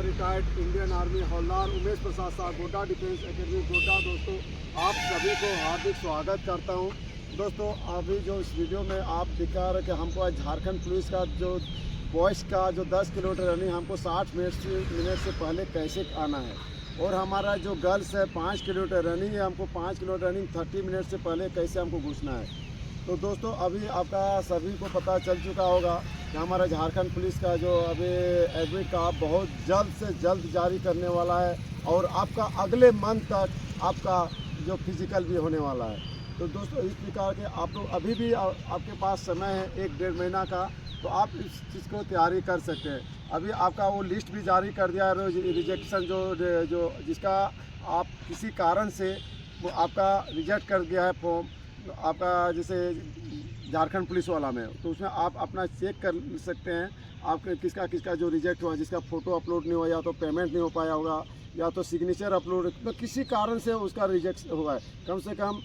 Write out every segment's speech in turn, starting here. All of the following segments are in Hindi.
रिटायर्ड इंडियन आर्मी हवलदार उमेश प्रसाद साहब, गोड्डा डिफेंस एकेडमी गोड्डा। दोस्तों, आप सभी को हार्दिक स्वागत करता हूं। दोस्तों, अभी जो इस वीडियो में आप दिखा रहे कि हमको आज झारखंड पुलिस का जो बॉयज़ का जो 10 किलोमीटर रनिंग हमको 60 मिनट से पहले कैसे आना है, और हमारा जो गर्ल्स है 5 किलोमीटर रनिंग है, हमको 5 किलोमीटर रनिंग 30 मिनट से पहले कैसे हमको घुसना है। तो दोस्तों, अभी आपका सभी को पता चल चुका होगा कि हमारा झारखंड पुलिस का जो अभी एडमिट कार्ड बहुत जल्द से जल्द जारी करने वाला है, और आपका अगले मंथ तक आपका जो फिजिकल भी होने वाला है। तो दोस्तों, इस प्रकार के आप लोग अभी भी आपके पास समय है 1-1.5 महीना का, तो आप इस चीज़ को तैयारी कर सकते हैं। अभी आपका वो लिस्ट भी जारी कर दिया है, रिजेक्शन जो जिसका आप किसी कारण से वो आपका रिजेक्ट कर दिया है फॉर्म आपका, जैसे झारखंड पुलिस वाला में, तो उसमें आप अपना चेक कर सकते हैं आपके किसका जो रिजेक्ट हुआ, जिसका फ़ोटो अपलोड नहीं हुआ, या तो पेमेंट नहीं हो पाया होगा, या तो सिग्नेचर अपलोड, तो किसी कारण से उसका रिजेक्ट हुआ है। कम से कम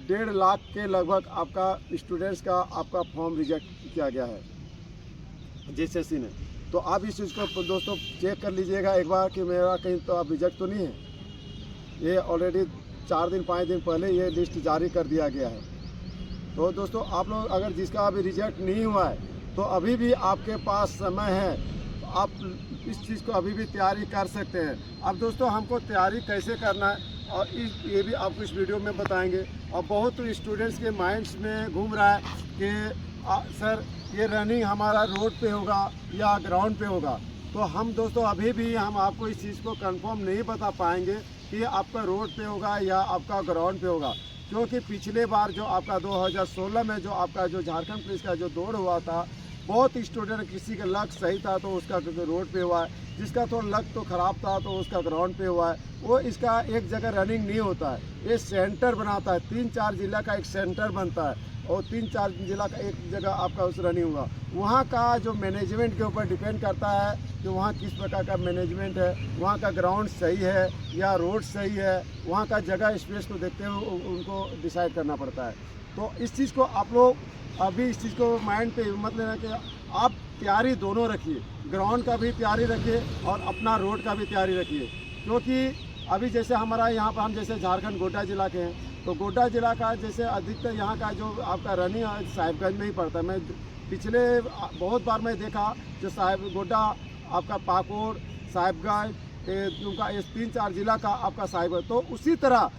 1.5 लाख के लगभग आपका स्टूडेंट्स का आपका फॉर्म रिजेक्ट किया गया है जेसीसी ने। तो आप इस चीज़ को दोस्तों चेक कर लीजिएगा एक बार कि मेरा कहीं तो आप रिजेक्ट तो नहीं है। ये ऑलरेडी 4-5 दिन पहले ये लिस्ट जारी कर दिया गया है। तो दोस्तों, आप लोग अगर जिसका अभी रिजेक्ट नहीं हुआ है, तो अभी भी आपके पास समय है, तो आप इस चीज़ को अभी भी तैयारी कर सकते हैं। अब दोस्तों, हमको तैयारी कैसे करना है और ये भी आपको इस वीडियो में बताएंगे। और बहुत स्टूडेंट्स के माइंड्स में घूम रहा है कि सर ये रनिंग हमारा रोड पे होगा या ग्राउंड पे होगा। तो हम दोस्तों अभी भी हम आपको इस चीज़ को कंफर्म नहीं बता पाएंगे कि आपका रोड पे होगा या आपका ग्राउंड पे होगा, क्योंकि पिछले बार जो आपका 2016 में जो आपका जो झारखंड पुलिस का जो दौड़ हुआ था, बहुत स्टूडेंट किसी का लक सही था तो उसका रोड पे हुआ है, जिसका तो लक तो ख़राब था तो उसका ग्राउंड पे हुआ है। वो इसका एक जगह रनिंग नहीं होता है, ये सेंटर बनाता है, 3-4 जिला का एक सेंटर बनता है, और 3-4 जिला का एक जगह आपका उस रनिंग हुआ। वहाँ का जो मैनेजमेंट के ऊपर डिपेंड करता है कि वहाँ किस प्रकार का मैनेजमेंट है, वहाँ का ग्राउंड सही है या रोड सही है, वहाँ का जगह स्पेस को देखते हुए उनको डिसाइड करना पड़ता है। तो इस चीज़ को आप लोग अभी इस चीज़ को माइंड पे मत लेना कि आप तैयारी दोनों रखिए, ग्राउंड का भी तैयारी रखिए और अपना रोड का भी तैयारी रखिए। क्योंकि अभी जैसे हमारा यहाँ पर हम जैसे झारखंड गोड्डा जिला के हैं, तो गोड्डा जिला का जैसे अधिकतर यहाँ का जो आपका रनिंग साहिबगंज में ही पड़ता है। मैं पिछले बहुत बार मैं देखा जो गोड्डा आपका पाकुड़ साहिबगंज उनका ये 3-4 जिला का आपका साहिबगंज, तो उसी तरह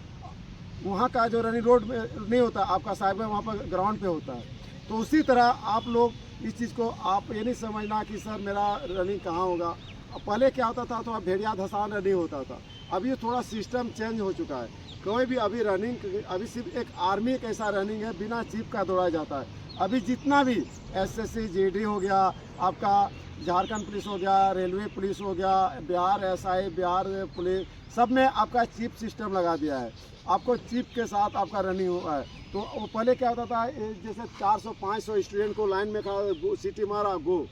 वहाँ का जो रनिंग रोड में नहीं होता आपका साहिबगंज, वहाँ पर ग्राउंड पे होता है। तो उसी तरह आप लोग इस चीज़ को आप ये नहीं समझना कि सर मेरा रनिंग कहाँ होगा। पहले क्या होता था, तो भेड़िया धसान रनिंग होता था। अभी ये थोड़ा सिस्टम चेंज हो चुका है। कोई भी अभी रनिंग अभी सिर्फ एक आर्मी एक ऐसा रनिंग है बिना चीफ का दौड़ाया जाता है। अभी जितना भी एसएससी जीडी हो गया, आपका झारखंड पुलिस हो गया, रेलवे पुलिस हो गया, बिहार एसआई, बिहार पुलिस, सब में आपका चीफ सिस्टम लगा दिया है। आपको चीफ के साथ आपका रनिंग हुआ है। तो वो पहले क्या होता था, जैसे 400-500 स्टूडेंट को लाइन में खड़ा सीटी मारा गो,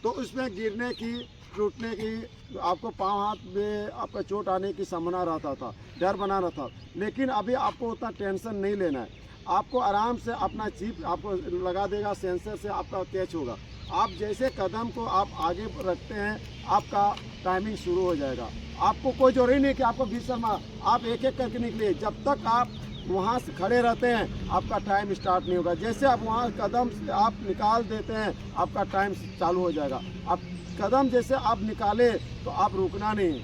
तो उसमें गिरने की टूटने की आपको पाँव हाथ में आपका चोट आने की संभावना रहता था, डर बना रहता था। लेकिन अभी आपको उतना टेंशन नहीं लेना है। आपको आराम से अपना चिप आपको लगा देगा, सेंसर से आपका कैच होगा। आप जैसे कदम को आप आगे रखते हैं, आपका टाइमिंग शुरू हो जाएगा। आपको कोई जरूरी नहीं कि आपको 20 समय, आप एक एक करके निकलिए। जब तक आप वहाँ से खड़े रहते हैं आपका टाइम स्टार्ट नहीं होगा। जैसे आप वहाँ कदम आप निकाल देते हैं आपका टाइम चालू हो जाएगा। आप कदम जैसे आप निकाले तो आप रुकना नहीं।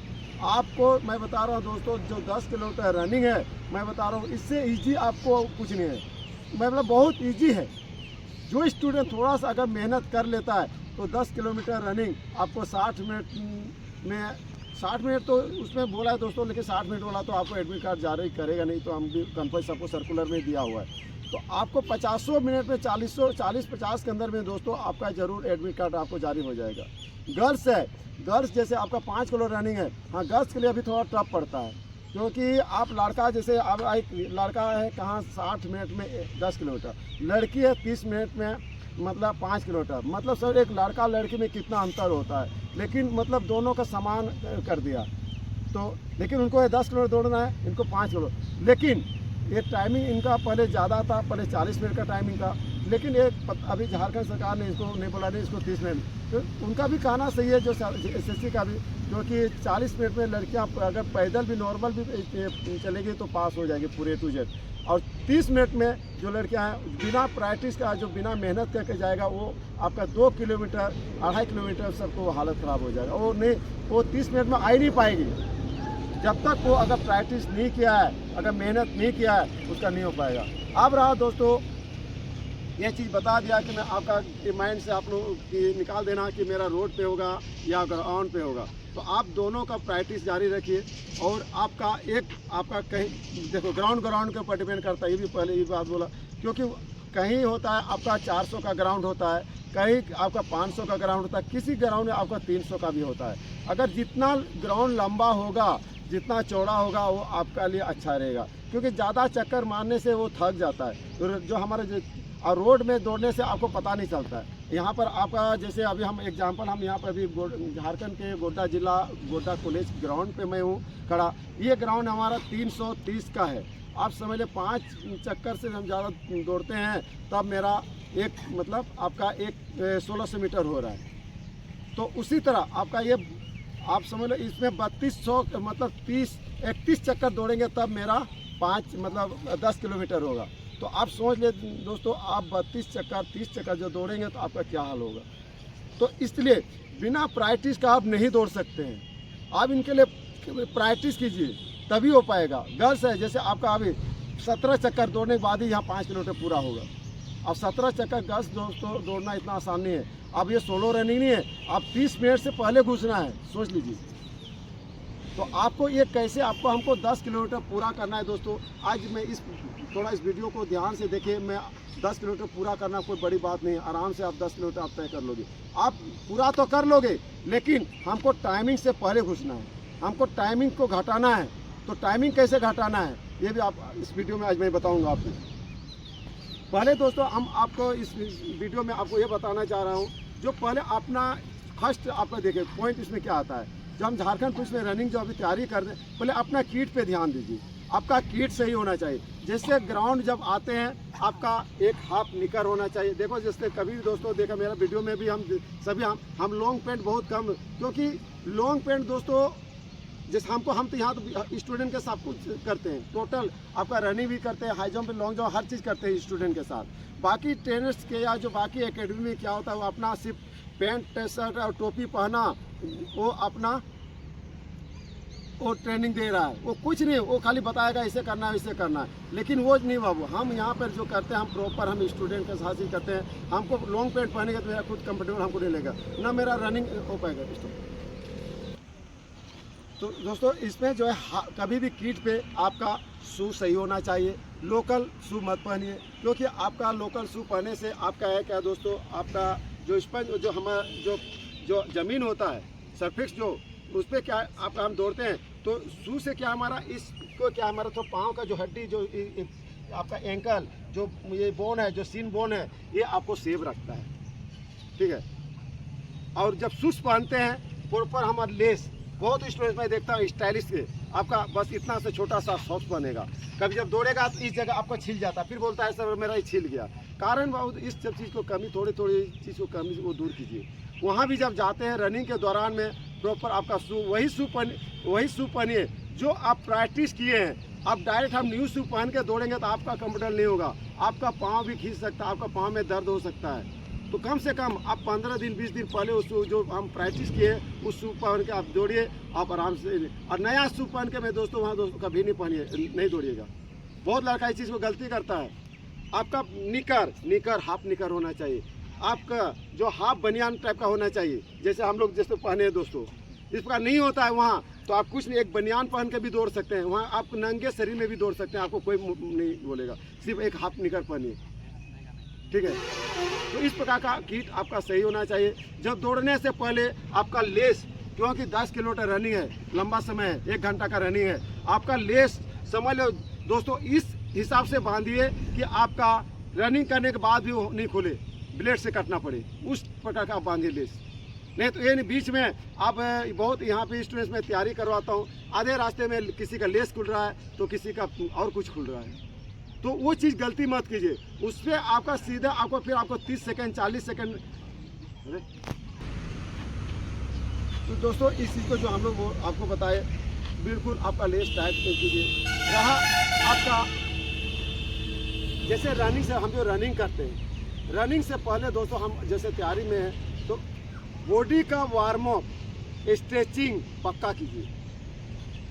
आपको मैं बता रहा हूँ दोस्तों, जो 10 किलोमीटर रनिंग है, मैं बता रहा हूँ इससे इजी आपको कुछ नहीं है। मतलब बहुत इजी है। जो स्टूडेंट थोड़ा सा अगर मेहनत कर लेता है तो 10 किलोमीटर रनिंग आपको 60 मिनट में, 60 मिनट तो उसमें बोला है दोस्तों, लेकिन 60 मिनट वाला तो आपको एडमिट कार्ड जारी करेगा नहीं, तो हम भी कंपनी सबको सर्कुलर में दिया हुआ है। तो आपको 50 मिनट में 40-50 के अंदर में दोस्तों आपका ज़रूर एडमिट कार्ड आपको जारी हो जाएगा। गर्ल्स है, गर्ल्स जैसे आपका 5 किलो रनिंग है, हाँ गर्ल्स के लिए अभी थोड़ा टफ पड़ता है, क्योंकि आप लड़का जैसे अब एक लड़का है कहाँ 60 मिनट में 10 किलोमीटर, लड़की है 30 मिनट में मतलब 5 किलोमीटर। मतलब सर एक लड़का लड़की में कितना अंतर होता है, लेकिन मतलब दोनों का समान कर दिया। तो लेकिन उनको 10 किलोमीटर दौड़ना है, इनको 5 किलो। लेकिन ये टाइमिंग इनका पहले ज़्यादा था, पहले 40 मिनट का टाइमिंग था, लेकिन अभी झारखंड सरकार ने इसको नहीं बोला, नहीं इसको 30 मिनट, तो उनका भी कहना सही है, जो SSC का भी, क्योंकि 40 मिनट में लड़कियां अगर पैदल भी नॉर्मल भी चलेगी तो पास हो जाएगी पूरे टू जेड। और 30 मिनट में जो लड़कियां हैं बिना प्रैक्टिस का, जो बिना मेहनत करके जाएगा, वो आपका 2 किलोमीटर 2.5 किलोमीटर सबको हालत ख़राब हो जाएगा। वो 30 मिनट में आ ही नहीं पाएगी जब तक वो अगर प्रैक्टिस नहीं किया है, अगर मेहनत नहीं किया है, उसका नहीं हो पाएगा। अब रहा दोस्तों, ये चीज़ बता दिया कि मैं आपका माइंड से आप लोग की निकाल देना कि मेरा रोड पे होगा या ग्राउंड पे होगा, तो आप दोनों का प्रैक्टिस जारी रखिए। और आपका कहीं देखो ग्राउंड के ऊपर डिपेंड करता है, ये भी पहले ये बात बोला, क्योंकि कहीं होता है आपका 400 का ग्राउंड होता है, कहीं आपका 500 का ग्राउंड होता है, किसी ग्राउंड में आपका 300 का भी होता है। अगर जितना ग्राउंड लंबा होगा, जितना चौड़ा होगा, वो आपका लिए अच्छा रहेगा, क्योंकि ज़्यादा चक्कर मारने से वो थक जाता है। तो जो हमारे और रोड में दौड़ने से आपको पता नहीं चलता है। यहाँ पर आपका जैसे अभी हम एग्जांपल, हम यहाँ पर अभी झारखंड के गोड्डा जिला गोड्डा कॉलेज ग्राउंड पे मैं हूँ खड़ा। ये ग्राउंड हमारा 330 का है। आप समझ लें 5 चक्कर से हम ज़्यादा दौड़ते हैं तब मेरा आपका 1600 मीटर हो रहा है। तो उसी तरह आपका ये आप समझ लो इसमें 3200 31 चक्कर दौड़ेंगे तब मेरा 10 किलोमीटर होगा। तो आप सोच ले दोस्तों, आप 32 चक्कर 30 चक्कर जो दौड़ेंगे तो आपका क्या हाल होगा। तो इसलिए बिना प्रैक्टिस का आप नहीं दौड़ सकते हैं। आप इनके लिए प्रैक्टिस कीजिए तभी हो पाएगा। गर्ल्स है, जैसे आपका अभी 17 चक्कर दौड़ने के बाद ही यहाँ 5 किलोमीटर पूरा होगा। अब 17 चक्कर गर्ल्स दोस्तों दौड़ना इतना आसान नहीं है। अब ये सोलो रनिंग नहीं है, आप 30 मिनट से पहले घुसना है, सोच लीजिए। तो आपको ये कैसे हमको 10 किलोमीटर पूरा करना है दोस्तों। आज मैं इस वीडियो को ध्यान से देखिए। मैं 10 किलोमीटर पूरा करना कोई बड़ी बात नहीं है, आराम से आप 10 किलोमीटर आप तय कर लोगे। आप पूरा तो कर लोगे, लेकिन हमको टाइमिंग से पहले घुसना है, हमको टाइमिंग को घटाना है। तो टाइमिंग कैसे घटाना है ये भी आप इस वीडियो में आज मैं बताऊँगा आपको। पहले दोस्तों हम आपको इस वीडियो में आपको ये बताना चाह रहा हूँ, जो पहले अपना फर्स्ट आपका देखिए पॉइंट इसमें क्या आता है। जब हम झारखंड पुलिस में रनिंग जो अभी तैयारी कर रहे हैं, पहले अपना किट पे ध्यान दीजिए। आपका किट सही होना चाहिए। जैसे ग्राउंड जब आते हैं आपका एक हाफ निकर होना चाहिए। देखो जैसे कभी दोस्तों देखा मेरा वीडियो में भी हम लॉन्ग पैंट बहुत कम, क्योंकि लॉन्ग पैंट दोस्तों जैसे हम तो यहाँ तो स्टूडेंट के साथ कुछ करते हैं, टोटल आपका रनिंग भी करते हैं, हाई जंप लॉन्ग जंप हर चीज़ करते हैं स्टूडेंट के साथ। बाकी ट्रेनर्स के या जो बाकी एकेडमी में क्या होता है, वो अपना सिर्फ पैंट शर्ट और टोपी पहना वो ट्रेनिंग दे रहा है। वो कुछ नहीं, वो खाली बताएगा इसे करना है इसे करना है, लेकिन वो नहीं बाबू। हम यहाँ पर जो करते हैं हम प्रॉपर हम स्टूडेंट के साथ ही करते हैं। हमको लॉन्ग पैंट पहनेगा तो मेरा खुद कंफर्टेबल हमको नहीं लगेगा, ना मेरा रनिंग हो पाएगा दोस्तों। तो दोस्तों इसमें जो है कभी भी किट पे आपका शू सही होना चाहिए। लोकल शू मत पहनिए, क्योंकि आपका लोकल शू पहनने से आपका है क्या दोस्तों, आपका जो स्पंज जो हमारा जो ज़मीन होता है सरफेस जो उस पर क्या आपका हम दौड़ते हैं, तो शू से क्या हमारा इसको क्या हमारा तो पाँव का जो हड्डी जो आपका एंकल जो ये बोन है, जो सीन बोन है, ये आपको सेव रखता है, ठीक है। और जब शूज पहनते हैं प्रॉपर हमारा लेस, बहुत स्टूडेंट मैं देखता हूँ स्टाइलिश के आपका बस इतना से छोटा सा सॉक्स बनेगा, कभी जब दौड़ेगा तो इस जगह आपका छिल जाता है, फिर बोलता है सर मेरा ये छिल गया। कारण बहुत इस सब चीज़ को कमी थोड़ी चीज़ को कमी वो दूर कीजिए। वहाँ भी जब जाते हैं रनिंग के दौरान में प्रॉपर आपका वही शू पहनिए जो आप प्रैक्टिस किए हैं। आप डायरेक्ट हम न्यू शू पहन के दौड़ेंगे तो आपका कंफर्टेबल नहीं होगा, आपका पाँव भी खींच सकता है, आपका पाँव में दर्द हो सकता है। तो कम से कम आप 15 दिन 20 दिन पहले उस जो हम प्रैक्टिस किए उस शू पहन के आप दौड़िए, आप आराम से। और नया शू पहन के मैं दोस्तों वहाँ दोस्तों कभी नहीं पहनिए, नहीं दौड़िएगा। बहुत लड़का इस चीज़ को गलती करता है। आपका निकर हाफ निकर होना चाहिए, आपका जो हाफ बनियान टाइप का होना चाहिए, जैसे हम लोग जैसे पहने हैं दोस्तों। इस प्रकार नहीं होता है वहाँ, तो आप कुछ नहीं, एक बनियान पहन के भी दौड़ सकते हैं, वहाँ आप नंगे शरीर में भी दौड़ सकते हैं, आपको कोई नहीं बोलेगा। सिर्फ एक हाफ निकर पहनिए, ठीक है। तो इस प्रकार का किट आपका सही होना चाहिए। जब दौड़ने से पहले आपका लेस, क्योंकि 10 किलोमीटर रनिंग है, लंबा समय है, 1 घंटा का रनिंग है, आपका लेस समझ लो दोस्तों इस हिसाब से बांधिए कि आपका रनिंग करने के बाद भी वो नहीं खुले, ब्लेड से कटना पड़े, उस प्रकार का आप बांधिए लेस। नहीं तो ये नहीं बीच में आप बहुत यहाँ पे स्टूडेंट्स में तैयारी करवाता हूँ, आधे रास्ते में किसी का लेस खुल रहा है तो किसी का और कुछ खुल रहा है। तो वो चीज़ गलती मत कीजिए। उस पर आपका सीधा आपको फिर आपको 30 सेकंड 40 सेकंड। तो दोस्तों इस चीज़ को जो हम लोग वो आपको बताए, बिल्कुल आपका लेस टाइट कीजिए। रहा आपका जैसे रनिंग से हम जो रनिंग करते हैं, रनिंग से पहले दोस्तों हम जैसे तैयारी में हैं तो बॉडी का वार्म अप स्ट्रेचिंग पक्का कीजिए।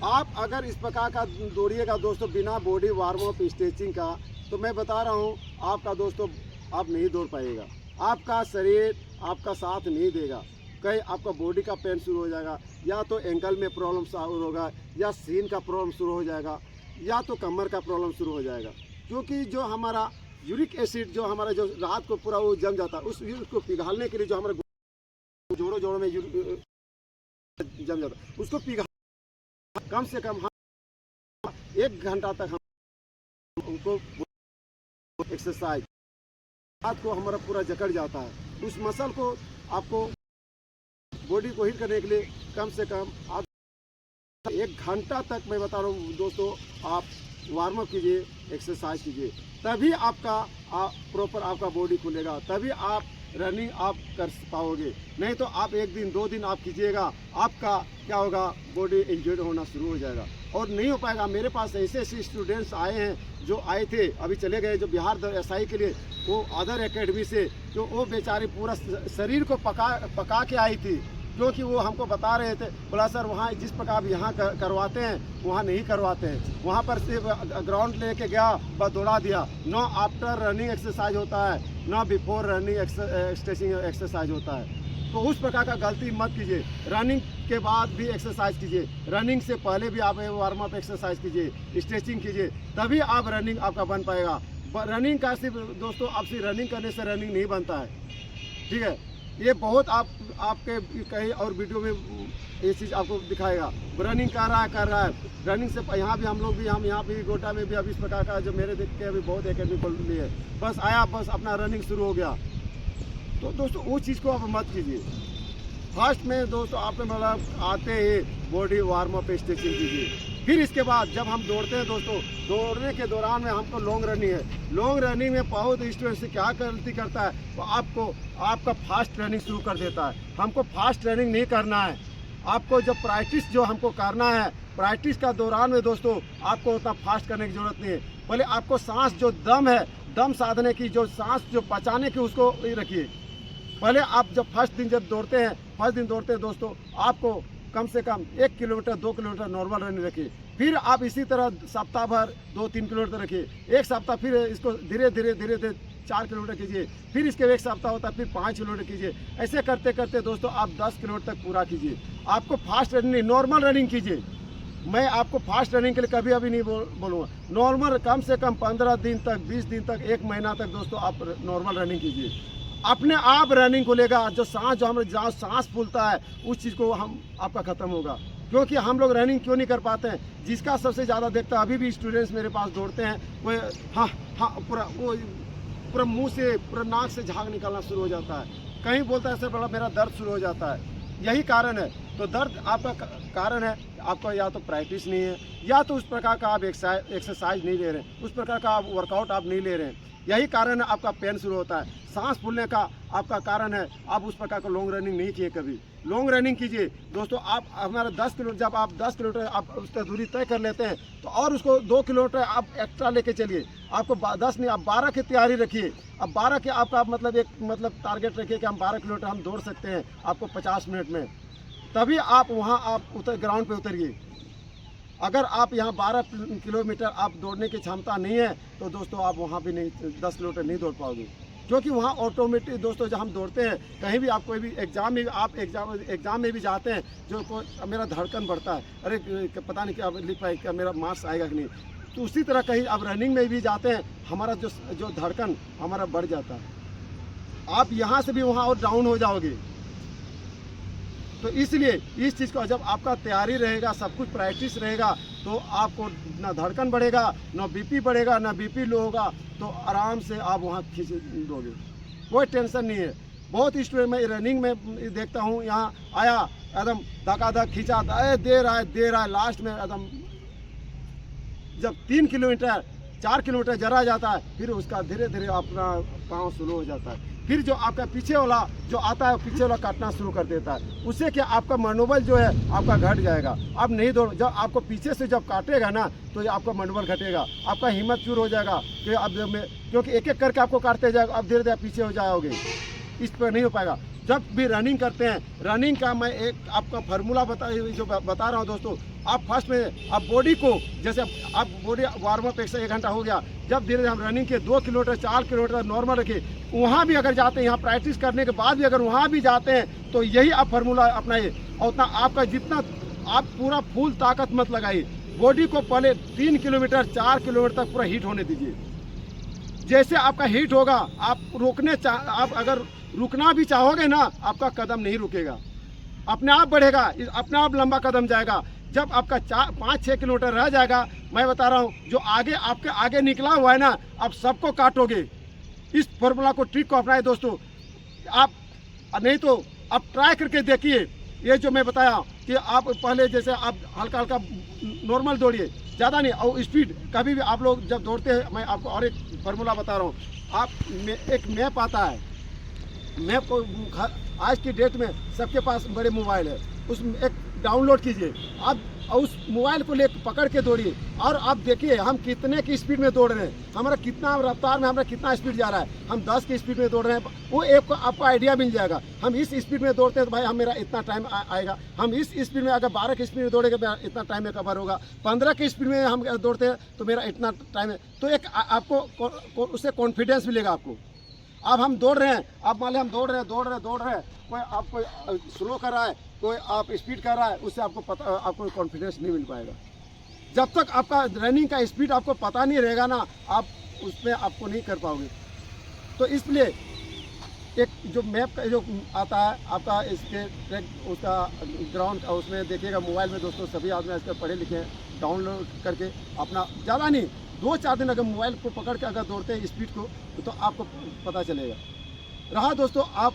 आप अगर इस प्रकार का दौड़िएगा दोस्तों बिना बॉडी वार्म अप स्ट्रेचिंग का, तो मैं बता रहा हूँ आपका दोस्तों आप नहीं दौड़ पाएगा। आपका शरीर आपका साथ नहीं देगा। कहीं आपका बॉडी का पेन शुरू हो जाएगा, या तो एंकल में प्रॉब्लम शुरू होगा, या सीन का प्रॉब्लम शुरू हो जाएगा, या तो कमर का प्रॉब्लम शुरू हो जाएगा। क्योंकि जो हमारा यूरिक एसिड जो हमारा जो रात को पूरा वो जम जाता है, उस उसको पिघालने के लिए जो हमारे जोड़ों में जम जाता है, उसको पिघाल कम से कम हम 1 घंटा तक हम उनको एक्सरसाइज, रात को हमारा पूरा जकड़ जाता है। उस मसल को आपको बॉडी को हीट करने के लिए कम से कम आप 1 घंटा तक, मैं बता रहा हूँ दोस्तों, आप वार्म अप कीजिए, एक्सरसाइज कीजिए, तभी आपका प्रॉपर आपका बॉडी खुलेगा, तभी आप रनिंग आप कर पाओगे। नहीं तो आप 1 दिन 2 दिन आप कीजिएगा, आपका क्या होगा, बॉडी इंजर्ड होना शुरू हो जाएगा और नहीं हो पाएगा। मेरे पास ऐसे ऐसे स्टूडेंट्स आए हैं जो आए थे, अभी चले गए, जो बिहार एसआई के लिए, वो अदर एकेडमी से, जो वो बेचारी पूरा शरीर को पका के आई थी। क्योंकि वो हमको बता रहे थे, बोला सर वहाँ जिस प्रकार यहाँ करवाते हैं वहाँ नहीं करवाते हैं, वहाँ पर सिर्फ ग्राउंड लेके गया बस दौड़ा दिया। नो आफ्टर रनिंग एक्सरसाइज होता है, no before running stretching exercise होता है। तो उस प्रकार का गलती मत कीजिए। रनिंग के बाद भी एक्सरसाइज कीजिए, रनिंग से पहले भी आप वार्म अप एक्सरसाइज कीजिए, स्ट्रेचिंग कीजिए, तभी आप रनिंग आपका बन पाएगा। रनिंग का सिर्फ दोस्तों, आप सिर्फ रनिंग करने से रनिंग नहीं बनता है, ठीक है। ये बहुत आपके कहीं और वीडियो में ये चीज़ आपको दिखाएगा। रनिंग कर रहा है रनिंग से यहाँ भी हम लोग भी, हम यहाँ भी गोटा में भी अभी इस प्रकार का जो मेरे देख के अभी बहुत एकेडमी खोल ली है, बस आया बस अपना रनिंग शुरू हो गया। तो दोस्तों वो चीज़ को आप मत कीजिए। फर्स्ट में दोस्तों आपने मतलब आते ही बॉडी वार्म अप स्ट्रेचिंग कीजिए। फिर इसके बाद जब हम दौड़ते हैं दोस्तों, दौड़ने के दौरान में हमको लॉन्ग रनिंग है, लॉन्ग रनिंग में बहुत स्टूडेंट से क्या गलती करता है, तो आपका फास्ट रनिंग शुरू कर देता है। हमको फास्ट रनिंग नहीं करना है। आपको जब प्रैक्टिस जो हमको करना है, प्रैक्टिस का दौरान में दोस्तों आपको उतना फास्ट करने की जरूरत नहीं है। पहले आपको सांस जो दम है, दम साधने की जो सांस जो बचाने की, उसको रखिए। पहले आप जब फर्स्ट दिन दौड़ते हैं दोस्तों, आपको कम से कम 1 किलोमीटर 2 किलोमीटर नॉर्मल रनिंग रखिए। फिर आप इसी तरह सप्ताह भर 2-3 किलोमीटर रखिए। एक सप्ताह फिर इसको धीरे धीरे 4 किलोमीटर कीजिए। फिर इसके 1 सप्ताह होता है फिर 5 किलोमीटर कीजिए। ऐसे करते करते दोस्तों आप 10 किलोमीटर तक पूरा कीजिए। आपको फास्ट रनिंग नहीं, नॉर्मल रनिंग कीजिए। मैं आपको फास्ट रनिंग के लिए कभी अभी नहीं बोलूँगा। नॉर्मल कम से कम 15 दिन तक, 20 दिन तक, 1 महीना तक दोस्तों आप नॉर्मल रनिंग कीजिए। अपने आप रनिंग को लेगा। जो हमें जहाँ सांस फूलता है उस चीज़ को हम आपका ख़त्म होगा। क्योंकि हम लोग रनिंग क्यों नहीं कर पाते हैं, जिसका सबसे ज़्यादा देखता है, अभी भी स्टूडेंट्स मेरे पास दौड़ते हैं, वो हाँ पूरा मुंह से, पूरा नाक से झाग निकलना शुरू हो जाता है। कहीं बोलता है सर बड़ा मेरा दर्द शुरू हो जाता है। यही कारण है। तो दर्द आपका कारण है, आपका या तो प्रैक्टिस नहीं है, या तो उस प्रकार का आप एक्सरसाइज नहीं ले रहे हैं, उस प्रकार का आप वर्कआउट आप नहीं ले रहे हैं। यही कारण है आपका पेन शुरू होता है। सांस फूलने का आपका कारण है, आप उस प्रकार का लॉन्ग रनिंग नहीं किए कभी। लॉन्ग रनिंग कीजिए दोस्तों। आप हमारा 10 किलोमीटर, जब आप 10 किलोमीटर आप उसका दूरी तय कर लेते हैं, तो और उसको 2 किलोमीटर आप एक्स्ट्रा लेके चलिए। आपको 10 नहीं, आप 12 की तैयारी रखिए। अब 12 के आपका मतलब एक टारगेट रखिए कि हम 12 किलोमीटर हम दौड़ सकते हैं आपको 50 मिनट में। तभी आप वहाँ आप ग्राउंड पर उतरिए। अगर आप यहाँ 12 किलोमीटर आप दौड़ने की क्षमता नहीं है, तो दोस्तों आप वहाँ भी नहीं 10 किलोमीटर नहीं दौड़ पाओगे। क्योंकि वहाँ ऑटोमेटिक दोस्तों जब हम दौड़ते हैं, कहीं भी आप कोई भी एग्ज़ाम में आप एग्ज़ाम में भी जाते हैं, जो मेरा धड़कन बढ़ता है, अरे पता नहीं क्या लिख पाए, क्या मेरा मार्क्स आएगा कि नहीं। तो उसी तरह कहीं आप रनिंग में भी जाते हैं, हमारा जो धड़कन हमारा बढ़ जाता है। आप यहाँ से भी वहाँ और डाउन हो जाओगे। तो इसलिए इस चीज़ को जब आपका तैयारी रहेगा, सब कुछ प्रैक्टिस रहेगा, तो आपको ना धड़कन बढ़ेगा, ना बीपी बढ़ेगा, ना बीपी लो होगा, तो आराम से आप वहाँ खींच दोगे, कोई टेंशन नहीं है। बहुत स्टूडेंट मैं रनिंग में देखता हूँ, यहाँ आया एकदम धकाधक खींचा, दे रहा है, लास्ट में एकदम जब 3 किलोमीटर 4 किलोमीटर जरा जाता है, फिर उसका धीरे धीरे अपना पाँव स्लो हो जाता है। फिर जो आपका पीछे वाला जो आता है पीछे वाला काटना शुरू कर देता है। उससे क्या आपका मनोबल जो है आपका घट जाएगा। अब नहीं दौड़, जब आपको पीछे से जब काटेगा ना तो ये आपका मनोबल घटेगा, आपका हिम्मत चूर हो जाएगा कि अब क्योंकि एक एक करके आपको काटते जाएगा, अब धीरे धीरे पीछे हो जाओगे, इस पर नहीं हो पाएगा। जब भी रनिंग करते हैं, रनिंग का मैं एक आपका फार्मूला बता रहा हूँ दोस्तों। आप फर्स्ट में आप बॉडी को, जैसे आप बॉडी वार्म अप 1 घंटा हो गया, जब धीरे धीरे हम रनिंग के 2 किलोमीटर 4 किलोमीटर नॉर्मल रखे, वहाँ भी अगर जाते हैं, यहाँ प्रैक्टिस करने के बाद भी अगर वहाँ भी जाते हैं तो यही आप फार्मूला अपनाइए। और उतना आपका जितना आप पूरा फुल ताकत मत लगाइए, बॉडी को पहले 3 किलोमीटर 4 किलोमीटर तक पूरा हीट होने दीजिए। जैसे आपका हीट होगा, आप अगर रुकना भी चाहोगे ना, आपका कदम नहीं रुकेगा, अपने आप बढ़ेगा, अपने आप लंबा कदम जाएगा। जब आपका 5-6 किलोमीटर रह जाएगा, मैं बता रहा हूँ जो आगे आपके आगे निकला हुआ है ना, आप सबको काटोगे। इस फॉर्मूला को, ट्रिक को अपनाए दोस्तों। आप नहीं तो आप ट्राई करके देखिए, ये जो मैं बताया कि आप पहले जैसे आप हल्का हल्का नॉर्मल दौड़िए, ज़्यादा नहीं, और स्पीड कभी भी आप लोग जब दौड़ते हैं, मैं आपको और एक फार्मूला बता रहा हूँ। आप एक मैप आता है, मैप को आज की डेट में सबके पास बड़े मोबाइल है, उस एक डाउनलोड कीजिए आप, उस मोबाइल को ले पकड़ के दौड़िए और आप देखिए हम कितने की स्पीड में दौड़ रहे हैं, हमारा कितना रफ्तार में हमारा कितना स्पीड जा रहा है। हम 10 की स्पीड में दौड़ रहे हैं, वो एक को आपको आइडिया मिल जाएगा। हम इस स्पीड में दौड़ते हैं तो भाई हम मेरा इतना टाइम आएगा। हम इस स्पीड में अगर 12 की स्पीड में दौड़ेंगे तो इतना टाइम में कवर होगा। 15 की स्पीड में हम दौड़ते हैं तो मेरा इतना टाइम है। तो एक आपको उससे कॉन्फिडेंस मिलेगा आपको। अब हम दौड़ रहे हैं, अब मान लें हम दौड़ रहे हैं, कोई आपको स्लो कर रहा है, कोई आप स्पीड कर रहा है, उससे आपको कॉन्फिडेंस नहीं मिल पाएगा। जब तक आपका रनिंग का स्पीड आपको पता नहीं रहेगा ना, आप उसमें आपको नहीं कर पाओगे। तो इसलिए एक जो मैप का जो आता है आपका, इसके उसका ग्राउंड का, उसमें देखिएगा मोबाइल में दोस्तों, सभी आदमी आजकल पढ़े लिखे हैं, डाउनलोड करके अपना, ज़्यादा नहीं 2-4 दिन अगर मोबाइल को पकड़ के अगर दौड़ते हैं स्पीड को, तो आपको पता चलेगा। रहा दोस्तों, आप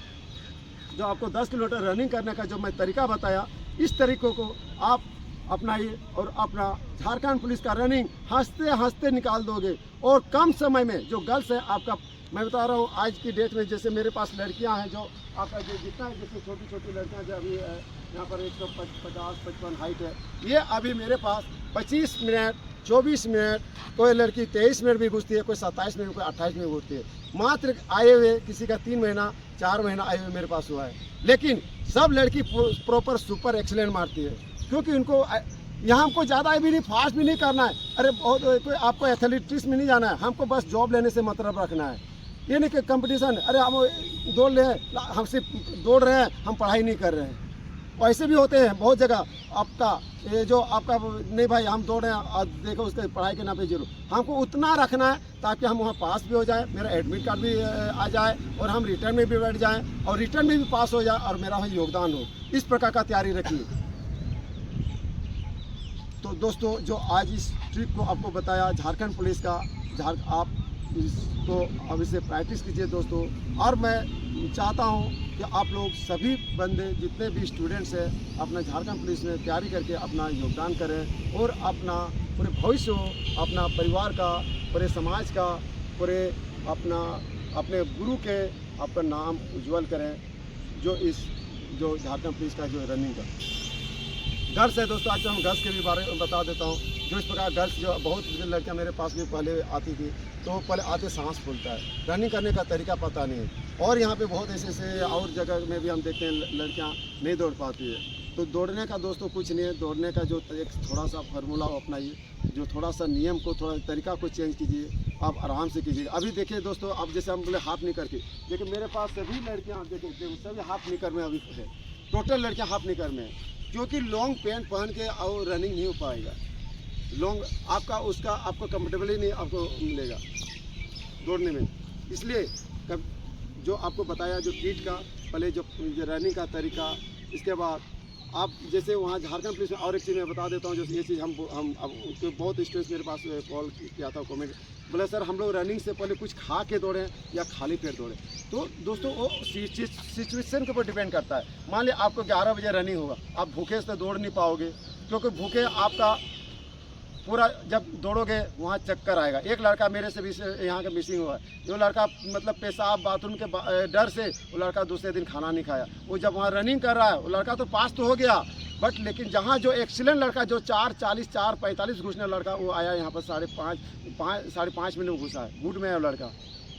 जो आपको 10 किलोमीटर रनिंग करने का जो मैं तरीका बताया, इस तरीक़ों को आप अपनाइए और अपना झारखंड पुलिस का रनिंग हंसते हंसते निकाल दोगे। और कम समय में जो गर्ल्स है आपका, मैं बता रहा हूँ आज की डेट में, जैसे मेरे पास लड़कियाँ हैं जो आपका जो जितना है, जैसे छोटी छोटी लड़कियाँ जो अभी यहाँ पर 150-55 हाइट है, ये अभी मेरे पास 25 मिनट 24 मिनट, कोई लड़की 23 मिनट भी घुसती है, कोई 27 मिनट, कोई 28 मिनट घुसती है। मात्र आए हुए किसी का 3 महीना 4 महीना आए हुए मेरे पास हुआ है। लेकिन सब लड़की प्रॉपर सुपर एक्सीलेंट मारती है, क्योंकि उनको यहाँ हमको ज़्यादा भी नहीं, फास्ट भी नहीं करना है। अरे बहुत कोई आपको एथलेटिक्स में नहीं जाना है, हमको बस जॉब लेने से मतलब रखना है। ये नहीं कि कंपटीशन, अरे हम दौड़ ले, हम सिर्फ दौड़ रहे हैं, हम पढ़ाई नहीं कर रहे हैं। ऐसे भी होते हैं बहुत जगह। आपका ये जो आपका नहीं भाई हम दौड़ रहे हैं और देखो उसके पढ़ाई के नाम पे जीरो, हमको उतना रखना है ताकि हम वहाँ पास भी हो जाए, मेरा एडमिट कार्ड भी आ जाए और हम रिटर्न में भी बैठ जाएं और रिटर्न में भी पास हो जाए और मेरा वहाँ योगदान हो। इस प्रकार का तैयारी रखिए। तो दोस्तों, जो आज इस ट्रिक को आपको बताया झारखंड पुलिस का, आप इसको अब इसे प्रैक्टिस कीजिए दोस्तों। और मैं चाहता हूं कि आप लोग सभी बंदे जितने भी स्टूडेंट्स हैं अपना झारखंड पुलिस में तैयारी करके अपना योगदान करें और अपना पूरे भविष्य हो, अपना परिवार का, पूरे समाज का, पूरे अपने गुरु के आपका नाम उज्जवल करें। जो झारखंड पुलिस का जो रनिंग का गर्ल्स है दोस्तों, आज हम गर्ल्स के भी बारे में बता देता हूँ। जो इस प्रकार गर्ल्स जो बहुत लड़कियाँ मेरे पास भी पहले आती थी, तो पहले आते सांस फूलता है, रनिंग करने का तरीका पता नहीं है। और यहाँ पे बहुत ऐसे और जगह में भी हम देखते हैं लड़कियाँ नहीं दौड़ पाती है। तो दौड़ने का दोस्तों कुछ नहीं है, दौड़ने का जो एक थोड़ा सा फार्मूला अपनाइए, जो थोड़ा सा नियम को, थोड़ा तरीका को चेंज कीजिए, आप आराम से कीजिए। अभी देखिए दोस्तों, अब जैसे हम बोले हाफ निकर के, देखिए मेरे पास सभी लड़कियाँ देखिए सभी हाफ निकर में अभी है, टोटल लड़कियाँ हाफ निकर में है, क्योंकि लॉन्ग पैंट पहन के और रनिंग नहीं हो पाएगा। लॉन्ग आपको कंफर्टेबल ही नहीं आपको मिलेगा दौड़ने में। इसलिए जो आपको बताया जो किट का, पहले जो रनिंग का तरीका, इसके बाद आप जैसे वहाँ झारखंड पुलिस में और एक चीज़ मैं बता देता हूँ। जो ये चीज़ हम अब बहुत स्टूडेंट्स मेरे पास कॉल किया था, कमेंट बोले सर हम लोग रनिंग से पहले कुछ खा के दौड़ें या खाली पेट दौड़ें। तो दोस्तों वो सिचुएशन के ऊपर डिपेंड करता है। मान लिया आपको 11 बजे रनिंग होगा, आप भूखे से दौड़ नहीं पाओगे, क्योंकि भूखे आपका पूरा जब दौड़ोगे वहाँ चक्कर आएगा। एक लड़का मेरे से भी यहाँ का मिसिंग हुआ है। जो लड़का मतलब पेशाब बाथरूम के डर से वो लड़का दूसरे दिन खाना नहीं खाया। वो जब वहाँ रनिंग कर रहा है वो लड़का तो पास तो हो गया, बट लेकिन जहाँ जो एक्सीलेंट लड़का जो 4:40 4:45 घुसने लड़का वो आया यहाँ पर 5:30 मिनट में घुसा है। गुड में है लड़का।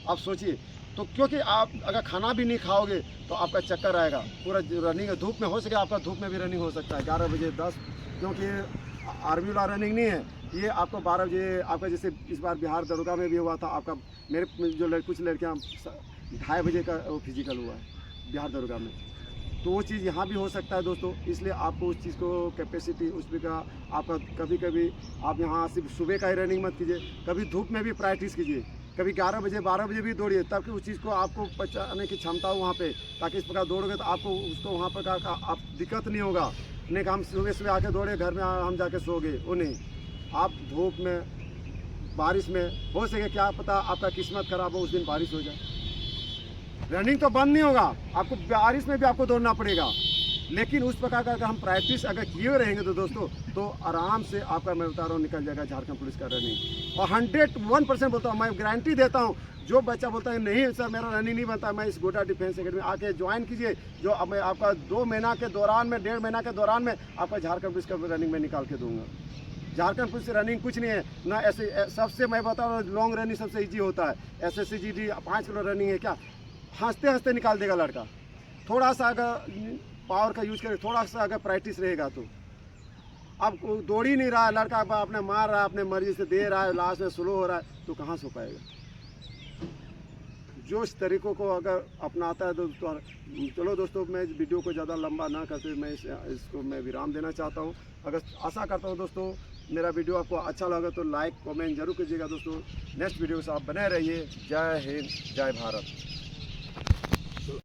आप सोचिए, तो क्योंकि आप अगर खाना भी नहीं खाओगे तो आपका चक्कर आएगा। पूरा रनिंग धूप में हो सके आपका धूप में भी रनिंग हो सकता है 11 बजे 10, क्योंकि आर्मी वाला रनिंग नहीं है ये। आपको 12 बजे आपका जैसे इस बार बिहार दरोगा में भी हुआ था आपका, मेरे जो कुछ लड़कियाँ 2:30 बजे का वो फिजिकल हुआ है बिहार दरोगा में। तो वो चीज़ यहाँ भी हो सकता है दोस्तों। इसलिए आपको उस चीज़ को कैपेसिटी उसमें का आपका कभी कभी आप यहाँ सिर्फ सुबह का ही रनिंग मत कीजिए, कभी धूप में भी प्रैक्टिस कीजिए। कभी 11 बजे 12 बजे भी दौड़िए, ताकि उस चीज़ को आपको पचाने की क्षमता हो वहाँ पे। ताकि इस प्रकार दौड़ोगे तो आपको उसको वहाँ पर का आप दिक्कत नहीं होगा। नहीं कि हम सुबह आके दौड़े घर में हम जाके सो गए, वो नहीं। आप धूप में बारिश में हो सके क्या पता आपका किस्मत खराब हो, उस दिन बारिश हो जाए, रनिंग तो बंद नहीं होगा, आपको बारिश में भी आपको दौड़ना पड़ेगा। लेकिन उस प्रकार का अगर हम प्रैक्टिस अगर किए रहेंगे तो दोस्तों तो आराम से आपका मैं बता रहा हूँ निकल जाएगा झारखंड पुलिस का रनिंग। और 101% बोलता हूँ, मैं गारंटी देता हूँ। जो बच्चा बोलता है नहीं सर मेरा रनिंग नहीं बनता, मैं इस गोड्डा डिफेंस अकेडमी आके ज्वाइन कीजिए। जो अब मैं आपका 2 महीना के दौरान में 1.5 महीना के दौरान में आपका झारखंड पुलिस का रनिंग में निकाल के दूंगा। झारखंड पुलिस रनिंग कुछ नहीं है ना, ऐसे सबसे मैं बता रहा हूँ लॉन्ग रनिंग सबसे ईजी होता है। SSC GD 5 किलो रनिंग है क्या, हंसते हंसते निकाल देगा लड़का। थोड़ा सा अगर पावर का यूज करे, थोड़ा सा अगर प्रैक्टिस रहेगा तो। अब दौड़ ही नहीं रहा है लड़का, अपने मार रहा है, अपने मर्जी से दे रहा है, लास्ट में स्लो हो रहा है, तो कहाँ से हो पाएगा। जो इस तरीक़ों को अगर अपनाता है तो चलो दोस्तों, मैं इस वीडियो को ज़्यादा लंबा ना करते मैं इसको मैं विराम देना चाहता हूँ। अगर आशा करता हूँ दोस्तों मेरा वीडियो आपको अच्छा लगा तो लाइक कमेंट जरूर कीजिएगा दोस्तों। नेक्स्ट वीडियो से आप बने रहिए। जय हिंद, जय भारत।